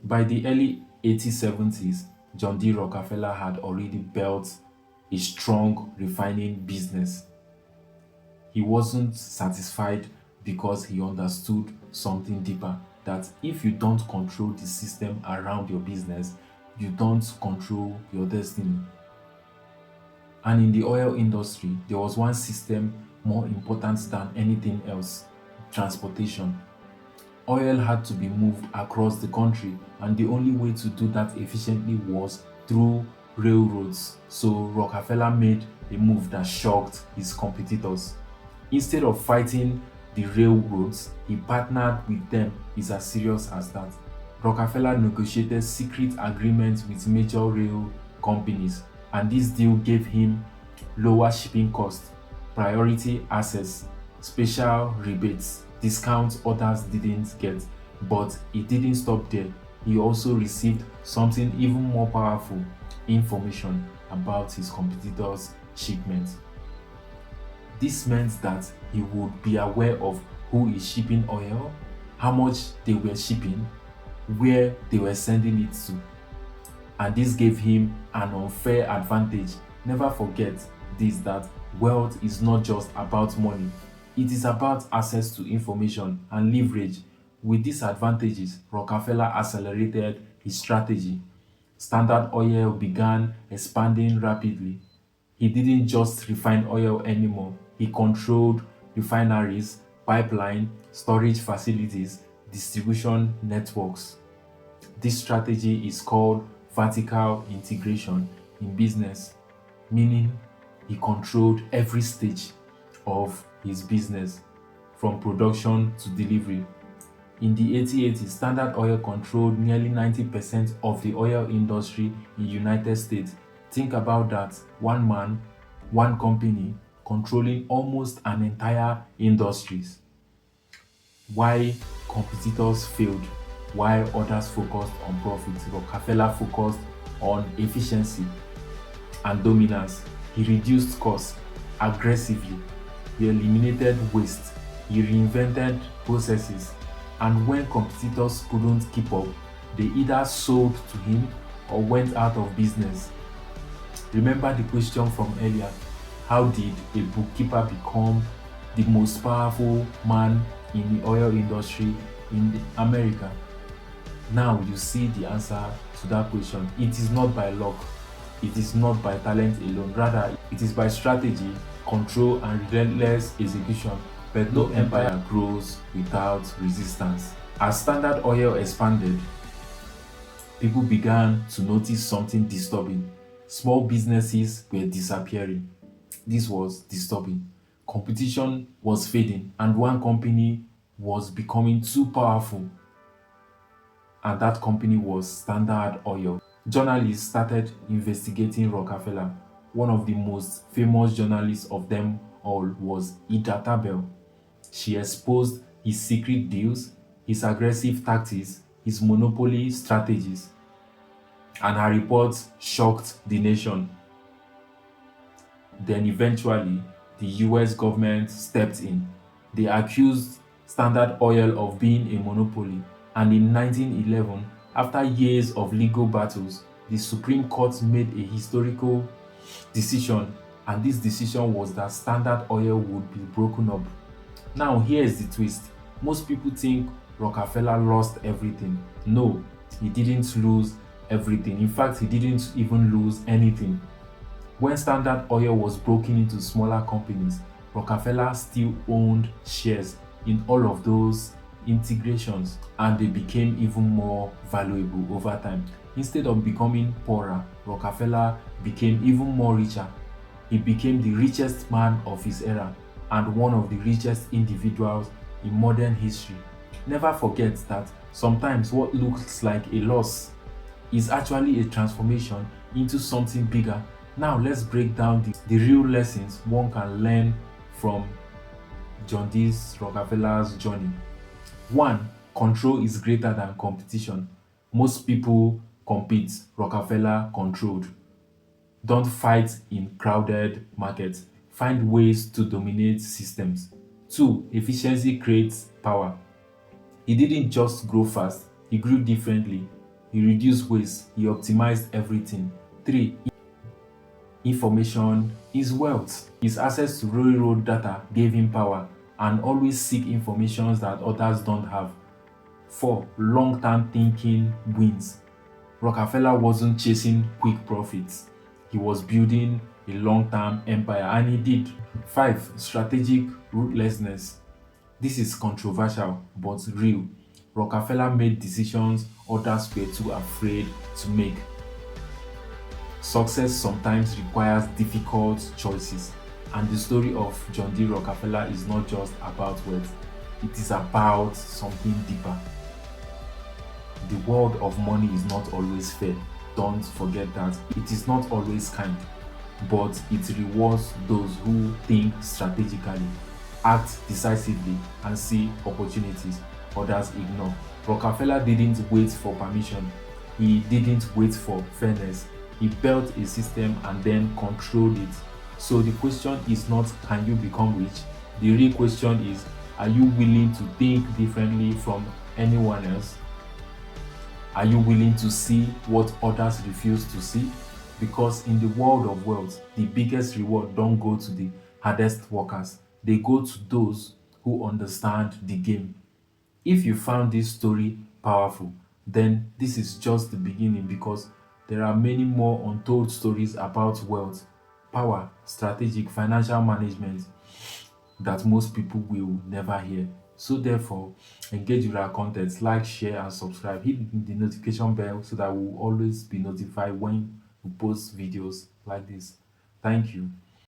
By the early 1870s, John D. Rockefeller had already built a strong refining business. He wasn't satisfied because he understood something deeper, that if you don't control the system around your business, you don't control your destiny. And in the oil industry, there was one system more important than anything else: transportation. Oil had to be moved across the country, and the only way to do that efficiently was through railroads. So Rockefeller made a move that shocked his competitors. Instead of fighting the railroads, he partnered with them. It's as serious as that. Rockefeller negotiated secret agreements with major rail companies, and this deal gave him lower shipping costs, priority access, special rebates, discounts others didn't get. But it didn't stop there. He also received something even more powerful: information about his competitors' shipments. This meant that he would be aware of who is shipping oil, how much they were shipping, where they were sending it to, and this gave him an unfair advantage. Never forget this, that wealth is not just about money, it is about access to information and leverage. With these advantages, Rockefeller accelerated his strategy. Standard Oil began expanding rapidly. He didn't just refine oil anymore, he controlled refineries, pipeline, storage facilities, distribution networks. This strategy is called vertical integration in business, meaning he controlled every stage of his business from production to delivery. In the 1880s, Standard Oil controlled nearly 90% of the oil industry in the United States. Think about that. One man, one company controlling almost an entire industries. Why competitors failed, while others focused on profit, Rockefeller focused on efficiency and dominance. He reduced costs aggressively, he eliminated waste, he reinvented processes, and when competitors couldn't keep up, they either sold to him or went out of business. Remember the question from earlier: how did a bookkeeper become the most powerful man in the oil industry in America? Now you see the answer to that question. It is not by luck, it is not by talent alone, rather, it is by strategy, control, and relentless execution. But no empire grows without resistance. As Standard Oil expanded, people began to notice something disturbing. Small businesses were disappearing. This was disturbing. Competition was fading, and one company was becoming too powerful, and that company was Standard Oil. Journalists started investigating Rockefeller. One of the most famous journalists of them all was Ida Tarbell. She exposed his secret deals, his aggressive tactics, his monopoly strategies, and her reports shocked the nation. Then eventually, the US government stepped in. They accused Standard Oil of being a monopoly, and in 1911, after years of legal battles, the Supreme Court made a historical decision, and this decision was that Standard Oil would be broken up. Now, here is the twist. Most people think Rockefeller lost everything. No, he didn't lose everything. In fact, he didn't even lose anything. When Standard Oil was broken into smaller companies, Rockefeller still owned shares in all of those integrations, and they became even more valuable over time. Instead of becoming poorer, Rockefeller became even more richer. He became the richest man of his era and one of the richest individuals in modern history. Never forget that sometimes what looks like a loss is actually a transformation into something bigger. Now let's break down the real lessons one can learn from John D. Rockefeller's journey. 1. Control is greater than competition. Most people compete, Rockefeller controlled. Don't fight in crowded markets. Find ways to dominate systems. 2. Efficiency creates power. He didn't just grow fast, He grew differently. He reduced waste. He optimized everything. 3. Information is wealth. His access to railroad data gave him power and always seek information that others don't have. 4. Long-term thinking wins. Rockefeller wasn't chasing quick profits. He was building a long-term empire, and he did. 5. Strategic ruthlessness. This is controversial but real. Rockefeller made decisions others were too afraid to make. Success sometimes requires difficult choices, and the story of John D. Rockefeller is not just about wealth, it is about something deeper. The world of money is not always fair. Don't forget that. It is not always kind, but it rewards those who think strategically, act decisively, and see opportunities others ignore. Rockefeller didn't wait for permission. He didn't wait for fairness. He built a system and then controlled it. So the question is not, can you become rich? The real question is, are you willing to think differently from anyone else? Are you willing to see what others refuse to see? Because in the world of wealth, the biggest reward don't go to the hardest workers. They go to those who understand the game. If you found this story powerful, then this is just the beginning, because there are many more untold stories about wealth, power, strategic financial management that most people will never hear. So therefore, engage with our content, like, share, and subscribe. Hit the notification bell so that we'll always be notified when we post videos like this. Thank you.